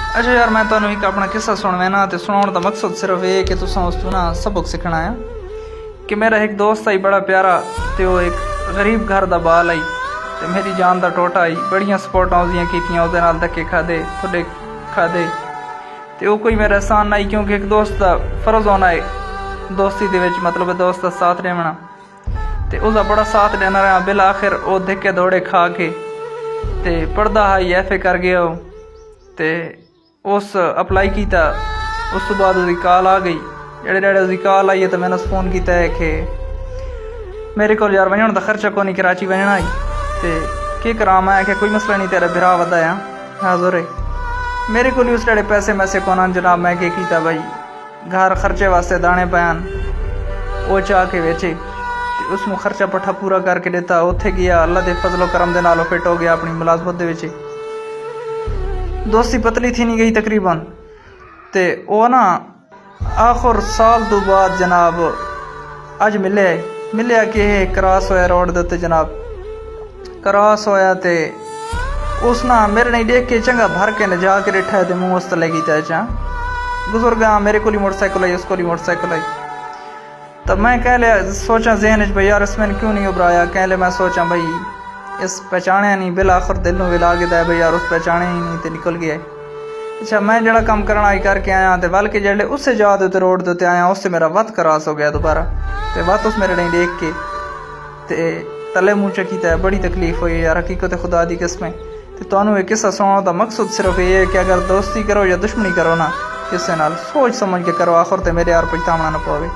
अच्छा यार, मैं तुहानू एक अपना किस्सा सुनवाना तो सुनाने का मकसद सिर्फ ये कि तुसा उस तू ना सबक सीखना है। कि मेरा एक दोस्त आई बड़ा प्यारा, तो वो एक गरीब घर का बाल आई, तो मेरी जान का टोटा आई, बड़िया सपोर्टा उसदियां कीतियां, उसदे नाल धक्के खादे थोड़े खादे, तो वो कोई मेरा एहसान नहीं, क्योंकि एक दोस्त का फर्ज होना है दोस्ती दे विच, मतलब दोस्त का साथ देना, तो उसका बड़ा साथ देना रहा। बिल आखिर वो धक्के दौड़े खा के ते पढ़दा हाई FA कर गया, तो उस अप्लाई किया। उस तो बाद उसकी कॉल आ गई, जेड़े जेड़े उसकी कॉल आई है तो मैंने उस फोन किया है कि मेरे को यार वजन का खर्चा को नहीं, कराची वजना आई, तो की करा। मैं कि कोई मसला नहीं, तेरा बिरा वधाया हाजुर है, मेरे को उस जेड़े पैसे मैसे को जनाब। मैं क्या किया भाई, घर खर्चे वास्ते दाने पैन वो चाह के बेचे, तो उसमें खर्चा पट्ठा पूरा करके देता। उत्थे गया, अल्लाह के फजलो करम दे नालों फिट हो गया अपनी मुलाजमत दे विच। दोस्ती पतली थी नहीं गई तकरीबन, तो वह ना आखिर साल तो बाद जनाब अज मिले कि क्रॉस होया रोड दे उत्ते जनाब, क्रॉस होया तो उस ना मेरे नहीं देख के चंगा भर के न जा के डिठा है, तो मुँह उस तले की चा गुजर गया। मेरे को मोटरसाइकिल आई, उसको मोटरसाइकिल आई, तो मैं कह लिया सोचा जहन भाई यार इसमें क्यों नहीं उभराया। कह ले मैं सोचा भाई इस पहचाने नहीं, बिल आखिर दिल में विला गया भाई यार उस पहचाने ही नहीं, तो निकल गया। अच्छा मैं जड़ा काम करना आई करके आया, तो बल्कि जेडे उससे जा दे रोड दे आया, उससे मेरा वत क्रॉस हो गया दोबारा, तो वत उस मेरे नहीं देख के ते तले मुँह चकी, तो बड़ी तकलीफ हुई यार, हकीकत खुदा दी किस्में। तो तुहानू एक किस्सा सुनाने का मकसद सिर्फ ये है कि अगर दोस्ती करो या दुश्मनी करो ना, किसी नाल सोच समझ के करो, आखिर तो मेरे यार पछतावना ना पवे।